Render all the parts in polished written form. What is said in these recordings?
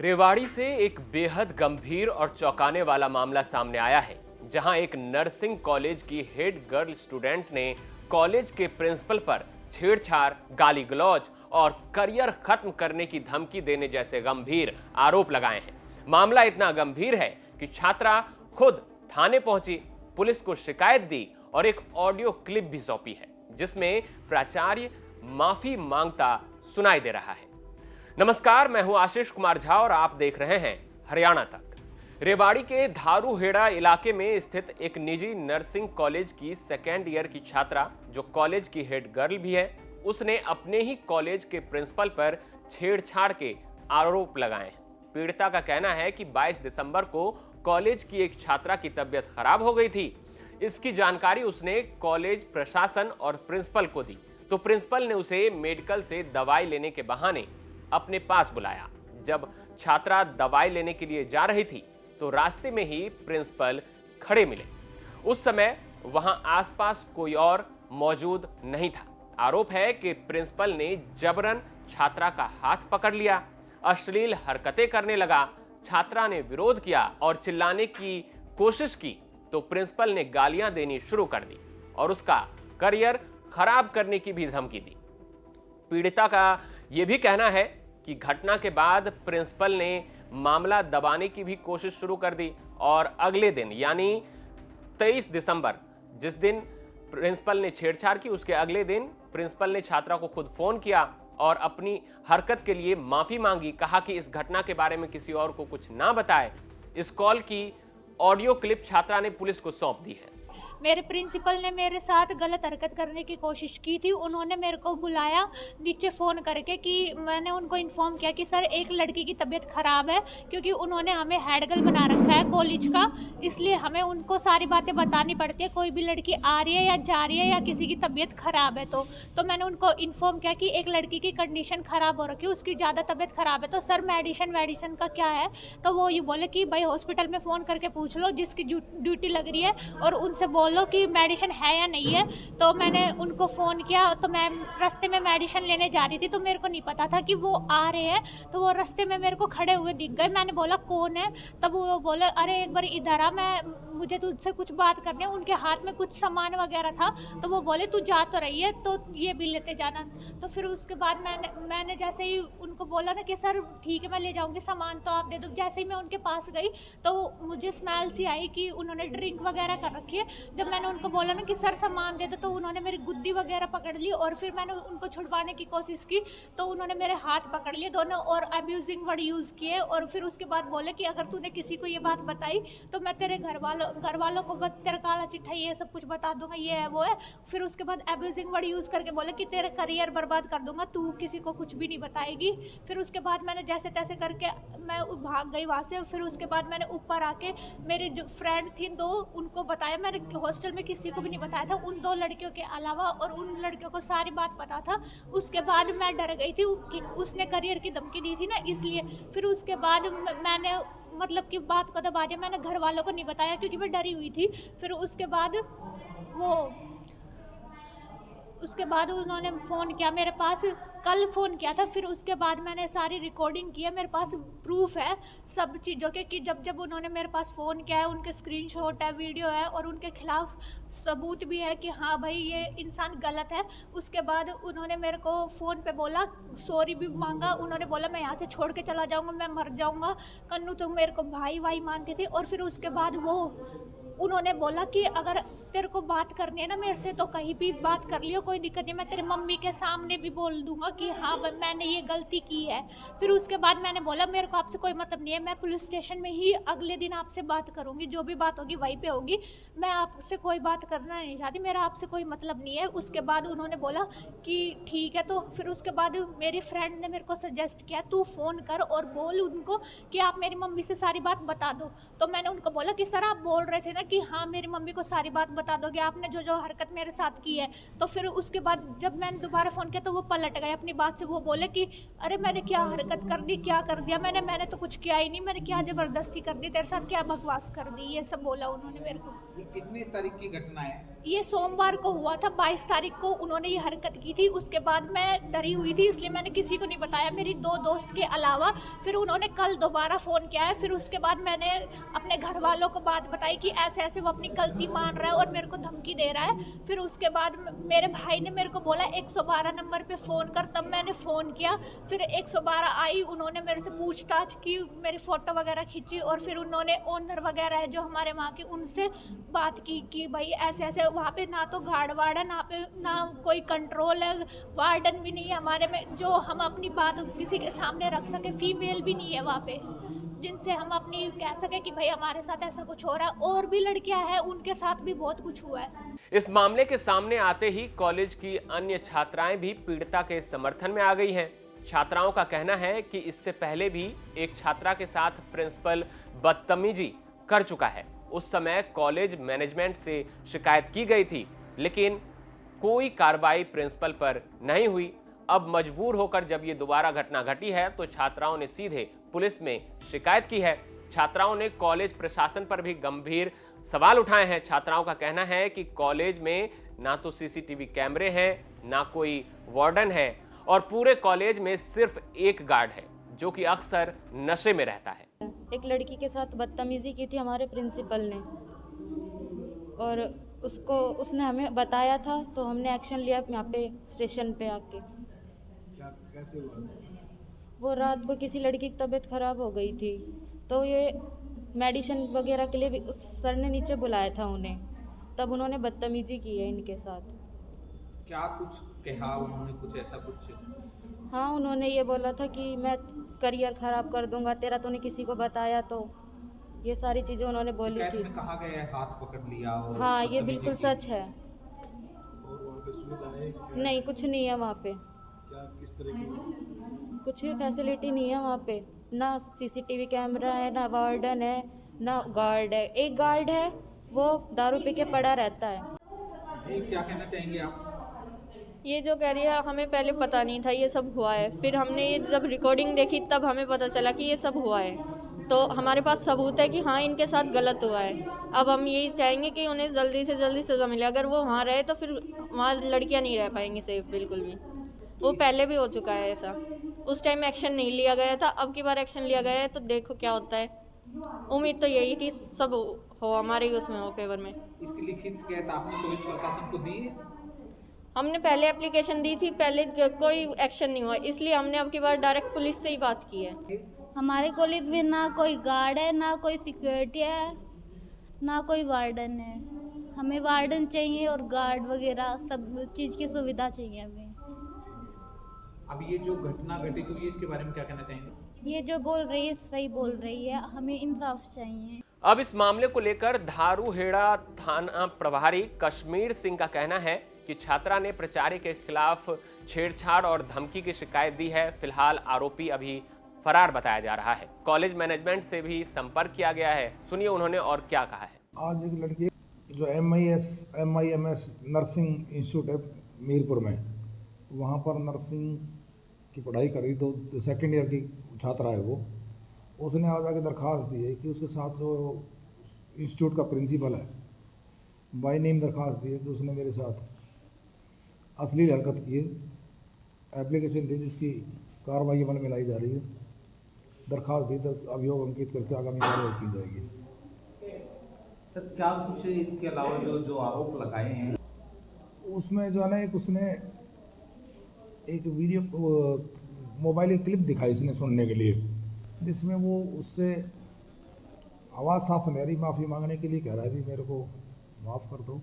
रेवाड़ी से एक बेहद गंभीर और चौंकाने वाला मामला सामने आया है, जहां एक नर्सिंग कॉलेज की हेड गर्ल स्टूडेंट ने कॉलेज के प्रिंसिपल पर छेड़छाड़, गाली गलौज और करियर खत्म करने की धमकी देने जैसे गंभीर आरोप लगाए हैं। मामला इतना गंभीर है कि छात्रा खुद थाने पहुंची, पुलिस को शिकायत दी और एक ऑडियो क्लिप भी सौंपी है, जिसमें प्राचार्य माफी मांगता सुनाई दे रहा है। नमस्कार, मैं हूं आशीष कुमार झा और आप देख रहे हैं हरियाणा तक। रेवाड़ी के धारूहेड़ा इलाके में स्थित एक निजी नर्सिंग कॉलेज की सेकेंड ईयर की छात्रा, जो कॉलेज की हेड गर्ल भी है, उसने अपने ही कॉलेज के प्रिंसिपल पर छेड़छाड़ के आरोप लगाए हैं। पीड़िता का कहना है कि 22 दिसंबर को कॉलेज की एक छात्रा की तबीयत खराब हो गई थी। इसकी जानकारी उसने कॉलेज प्रशासन और प्रिंसिपल को दी, तो प्रिंसिपल ने उसे मेडिकल से दवाई लेने के बहाने अपने पास बुलाया। जब छात्रा दवाई लेने के लिए जा रही थी तो रास्ते में ही प्रिंसिपल खड़े मिले। उस समय वहां आसपास कोई और मौजूद नहीं था। आरोप है कि प्रिंसिपल ने जबरन छात्रा का हाथ पकड़ लिया, अश्लील हरकतें करने लगा। छात्रा ने विरोध किया और चिल्लाने की कोशिश की तो प्रिंसिपल ने गालियां देनी शुरू कर दी और उसका करियर खराब करने की भी धमकी दी। पीड़िता का यह भी कहना है कि घटना के बाद प्रिंसिपल ने मामला दबाने की भी कोशिश शुरू कर दी और अगले दिन यानी 23 दिसंबर, जिस दिन प्रिंसिपल ने छेड़छाड़ की, उसके अगले दिन प्रिंसिपल ने छात्रा को खुद फोन किया और अपनी हरकत के लिए माफी मांगी। कहा कि इस घटना के बारे में किसी और को कुछ ना बताए। इस कॉल की ऑडियो क्लिप छात्रा ने पुलिस को सौंप दी है। मेरे प्रिंसिपल ने मेरे साथ गलत हरकत करने की कोशिश की थी। उन्होंने मेरे को बुलाया नीचे फ़ोन करके कि मैंने उनको इन्फॉर्म किया कि सर एक लड़की की तबीयत ख़राब है, क्योंकि उन्होंने हमें हेड गर्ल बना रखा है कॉलेज का, इसलिए हमें उनको सारी बातें बतानी पड़ती है। कोई भी लड़की आ रही है या जा रही है या किसी की तबीयत ख़राब है तो मैंने उनको इन्फॉर्म किया कि एक लड़की की कंडीशन ख़राब हो रखी है, उसकी ज़्यादा तबीयत ख़राब है, तो सर मेडिसिन का क्या है। तो वो ये बोले कि भाई हॉस्पिटल में फ़ोन करके पूछ लो जिसकी ड्यूटी लग रही है और उनसे बोलो कि मेडिसिन है या नहीं है। तो मैंने उनको फ़ोन किया, तो मैं रास्ते में मेडिसिन लेने जा रही थी, तो मेरे को नहीं पता था कि वो आ रहे हैं। तो वो रास्ते में मेरे को खड़े हुए दिख गए। मैंने बोला कौन है, तब वो बोले अरे एक बार इधर आ, मुझे तुझसे कुछ बात करनी है। उनके हाथ में कुछ सामान वगैरह था, तो वो बोले तू जा तो रही है तो ये भी लेते जाना। तो फिर उसके बाद मैंने जैसे ही उनको बोला ना कि सर ठीक है मैं ले जाऊँगी, सामान तो आप दे दो। जैसे ही मैं उनके पास गई तो मुझे स्मेल सी आई कि उन्होंने ड्रिंक वगैरह कर रखी है। जब मैंने उनको बोला ना कि सर सामान दे दो, तो उन्होंने मेरी गुद्दी वगैरह पकड़ ली और फिर मैंने उनको छुड़वाने की कोशिश की तो उन्होंने मेरे हाथ पकड़ लिए दोनों और अब्यूजिंग वर्ड यूज़ किए। और फिर उसके बाद बोले कि अगर तूने किसी को ये बात बताई तो मैं तेरे घर वालों को तेरा काला चिट्ठा ये सब कुछ बता दूंगा, ये है वो है। फिर उसके बाद अब्यूजिंग वर्ड यूज़ करके बोले कि तेरा करियर बर्बाद कर दूंगा, तू किसी को कुछ भी नहीं बताएगी। फिर उसके बाद मैंने जैसे तैसे करके मैं भाग गई वहाँ से। फिर उसके बाद मैंने ऊपर आके मेरे जो फ्रेंड थी दो, उनको बताया। मैंने हॉस्टल में किसी को भी नहीं बताया था, उन दो लड़कियों के अलावा, और उन लड़कियों को सारी बात पता था। उसके बाद मैं डर गई थी कि उसने करियर की धमकी दी थी ना, इसलिए। फिर उसके बाद मैंने मतलब कि बात को दबा दिया, मैंने घर वालों को नहीं बताया क्योंकि मैं डरी हुई थी। फिर उसके बाद उन्होंने फ़ोन किया मेरे पास, कल फ़ोन किया था। फिर उसके बाद मैंने सारी रिकॉर्डिंग की है, मेरे पास प्रूफ है सब चीज़ों के कि जब उन्होंने मेरे पास फ़ोन किया है, उनके स्क्रीनशॉट है, वीडियो है और उनके खिलाफ सबूत भी है कि हाँ भाई ये इंसान गलत है। उसके बाद उन्होंने मेरे को फ़ोन पे बोला, सॉरी भी मांगा। उन्होंने बोला मैं यहाँ से छोड़ के चला जाऊँगा, मैं मर जाऊँगा, कन्नू तुम मेरे को भाई मानती थी। और फिर उसके बाद उन्होंने बोला कि अगर तेरे को बात करनी है ना मेरे से तो कहीं भी बात कर लियो, कोई दिक्कत नहीं, मैं तेरे मम्मी के सामने भी बोल दूंगा कि हाँ मैंने ये गलती की है। फिर उसके बाद मैंने बोला मेरे को आपसे कोई मतलब नहीं है, मैं पुलिस स्टेशन में ही अगले दिन आपसे बात करूंगी, जो भी बात होगी वहीं पे होगी, मैं आपसे कोई बात करना नहीं चाहती, मेरा आपसे कोई मतलब नहीं है। उसके बाद उन्होंने बोला कि ठीक है। तो फिर उसके बाद मेरी फ्रेंड ने मेरे को सजेस्ट किया तू फ़ोन कर और बोल उनको कि आप मेरी मम्मी से सारी बात बता दो। तो मैंने उनको बोला कि सर आप बोल रहे थे ना कि हाँ मेरी मम्मी को सारी बात बता दोगे, आपने जो हरकत मेरे साथ की है। तो फिर उसके बाद जब मैंने दोबारा फ़ोन किया तो वो पलट गए अपनी बात से। वो बोले कि अरे मैंने क्या हरकत कर दी, क्या कर दिया, मैंने तो कुछ किया ही नहीं, मैंने क्या ज़बरदस्ती कर दी तेरे साथ, क्या बकवास कर दी, ये सब बोला उन्होंने मेरे को। ये कितनी तारीख की घटना है? ये सोमवार को हुआ था, 22 तारीख को उन्होंने ये हरकत की थी। उसके बाद मैं डरी हुई थी, इसलिए मैंने किसी को नहीं बताया, मेरी 2 दोस्त के अलावा। फिर उन्होंने कल दोबारा फ़ोन किया है, फिर उसके बाद मैंने अपने घर वालों को बात बताई कि ऐसे-ऐसे वो अपनी गलती मान रहा है और मेरे को धमकी दे रहा है। फिर उसके बाद मेरे भाई ने मेरे को बोला 112 नंबर पे फ़ोन कर, तब मैंने फ़ोन किया। फिर 112 आई, उन्होंने मेरे से पूछताछ की, मेरी फ़ोटो वगैरह खींची और फिर उन्होंने ओनर वगैरह है जो हमारे वहाँ के, उनसे बात की कि भाई ऐसे-ऐसे वहाँ पे ना तो गार्ड वार्ड है, ना कोई कंट्रोल है, वार्डन भी नहीं है हमारे में जो हम अपनी बात किसी के सामने रख सके, फीमेल भी नहीं है वहाँ पे जिनसे हम अपनी कह सके कि भाई हमारे साथ ऐसा कुछ हो रहा है। और भी लड़कियां हैं, उनके साथ भी बहुत कुछ हुआ है। इस मामले के सामने आते ही कॉलेज की अन्य छात्राएं भी पीड़िता के समर्थन में आ गई हैं। छात्राओं का कहना है कि इससे पहले भी एक छात्रा के साथ प्रिंसिपल बदतमीजी कर चुका है। उस समय कॉलेज मैनेजमेंट से शिकायत की गई थी, लेकिन कोई कार्रवाई प्रिंसिपल पर नहीं हुई। अब मजबूर होकर जब ये दोबारा घटना घटी है तो छात्राओं ने सीधे पुलिस में शिकायत की है। छात्राओं ने कॉलेज प्रशासन पर भी गंभीर सवाल उठाए हैं। छात्राओं का कहना है कि कॉलेज में ना तो सीसीटीवी कैमरे हैं, ना कोई वार्डन है और पूरे कॉलेज में सिर्फ एक गार्ड है जो कि अक्सर नशे में रहता है। एक लड़की के साथ बदतमीजी की थी हमारे प्रिंसिपल ने, और उसने हमें बताया था तो हमने एक्शन लिया यहाँ पे स्टेशन पे आके। क्या कैसे हुआ? वो रात को किसी लड़की की तबीयत खराब हो गई थी तो ये मेडिसिन वगैरह के लिए भी उस सर ने नीचे बुलाया था उन्हें, तब उन्होंने बदतमीजी की है इनके साथ। क्या कुछ कहा उन्होंने, कुछ ऐसा कुछ? हाँ, उन्होंने ये बोला था कि मैं करियर ख़राब कर दूंगा तेरा, तूने किसी को बताया तो, ये सारी चीज़ें उन्होंने बोली शिकायत थी। में कहा गया है हाथ पकड़ लिया और हाँ, ये बदतमीजी बिल्कुल की। सच है। और वहाँ पे सुविधाएं क्या? नहीं, कुछ नहीं है वहाँ पे, क्या किस तरह की? कुछ भी फैसिलिटी नहीं है वहाँ पे, ना सीसीटीवी कैमरा है, ना वार्डन है, ना गार्ड है। एक गार्ड है वो दारू पी के पड़ा रहता है। जी, क्या कहना चाहेंगे आप? ये जो कह रही है हमें पहले पता नहीं था ये सब हुआ है, फिर हमने ये जब रिकॉर्डिंग देखी तब हमें पता चला कि ये सब हुआ है, तो हमारे पास सबूत है कि हाँ इनके साथ गलत हुआ है। अब हम यही चाहेंगे कि उन्हें जल्दी से जल्दी सज़ा मिले। अगर वो वहाँ रहे तो फिर वहाँ लड़कियाँ नहीं रह पाएंगी सेफ बिल्कुल भी। वो पहले भी हो चुका है ऐसा, उस टाइम एक्शन नहीं लिया गया था, अब की बार एक्शन लिया गया है तो देखो क्या होता है। उम्मीद तो यही है कि सब हो हमारे ही उसमें हो फेवर में। इसकी लिखित शिकायत आपने पुलिस प्रशासन को दी है? हमने पहले एप्लीकेशन दी थी, पहले कोई एक्शन नहीं हुआ, इसलिए हमने अब की बार डायरेक्ट पुलिस से ही बात की है। हमारे कॉलेज में ना कोई गार्ड है, ना कोई सिक्योरिटी है, ना कोई वार्डन है। हमें वार्डन चाहिए और गार्ड वगैरह सब चीज़ की सुविधा चाहिए हमें। अब ये जो घटना घटित हुई है इसके बारे में क्या कहना चाहेंगे? ये जो बोल रही है सही बोल रही है, हमें इंसाफ चाहिए। अब इस मामले को लेकर धारूहेड़ा थाना प्रभारी कश्मीर सिंह का कहना है कि छात्रा ने प्राचार्य के खिलाफ छेड़छाड़ और धमकी की शिकायत दी है। फिलहाल आरोपी अभी फरार बताया जा रहा है। कॉलेज मैनेजमेंट से भी संपर्क किया गया है। सुनिए उन्होंने और क्या कहा है। आज एक लड़की जो MIMS नर्सिंग इंस्टीट्यूट है मीरपुर में, वहाँ पर नर्सिंग की पढ़ाई करी, तो सेकेंड ईयर की छात्रा है वो। उसने आज आके दरख्वास्त दी है कि उसके साथ जो इंस्टीट्यूट का प्रिंसिपल है बाय नेम दरख्वास्त दी है कि उसने मेरे साथ अश्लील हरकत की है। एप्लीकेशन दी जिसकी कार्रवाई अमल में लाई जा रही है। दरख्वास्त दी, 10 अभियोग अंकित करके आगामी कार्रवाई की जाएगी। सर, क्या कुछ इसके अलावा जो आरोप लगाए हैं उसमें जो है ना, एक उसने एक वीडियो मोबाइल की क्लिप दिखाई इसने सुनने के लिए, जिसमें वो उससे आवाज़ साफ नहीं आ रही, माफ़ी मांगने के लिए कह रहा है भी मेरे को माफ़ कर दो,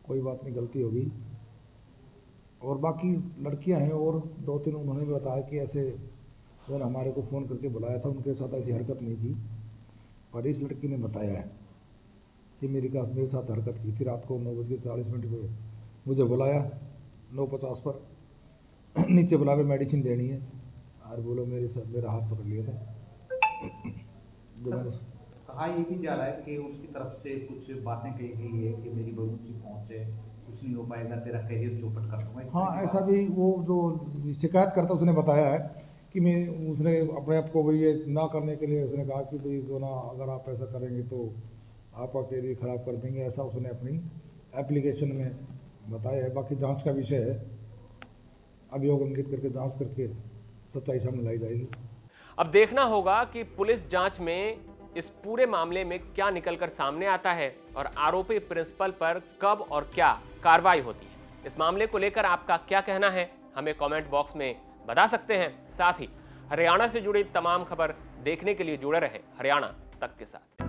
कोई बात नहीं, गलती होगी। और बाकी लड़कियां हैं और 2-3 उन्होंने भी बताया कि ऐसे जो हमारे को फ़ोन करके बुलाया था, उनके साथ ऐसी हरकत नहीं की। पर इस लड़की ने बताया है कि मेरे साथ हरकत की थी। रात को 9:40 पे मुझे बुलाया, 9:50 पर नीचे बुला के मेडिसिन देनी है और बोलो मेरा हाथ पकड़ लिया था। कहा ये भी जा रहा है कि उसकी तरफ से कुछ बातें कही गई है कि मेरी बहुत ऊंची पहुंच है, कुछ नहीं हो पाएगा, तेरा करियर चौपट कर दूंगा। हाँ, ऐसा भी वो जो शिकायत करता उसने बताया है कि उसने अपने आप को भाई ये ना करने के लिए उसने कहा कि भाई जो ना, अगर आप ऐसा करेंगे तो आपका करियर ख़राब कर देंगे, ऐसा उसने अपनी एप्लीकेशन में बताया है। बाकी जांच का विषय है, अभियोग अंकित करके जांच करके सच्चाई सामने लाई जाएगी। अब देखना होगा कि पुलिस जांच में इस पूरे मामले में क्या निकलकर सामने आता है और आरोपी प्रिंसिपल पर कब और क्या कार्रवाई होती है। इस मामले को लेकर आपका क्या कहना है, हमें कमेंट बॉक्स में बता सकते हैं। साथ ही हरियाणा से जुड़ी तमाम खबर देखने के लिए जुड़े रहे हरियाणा तक के साथ।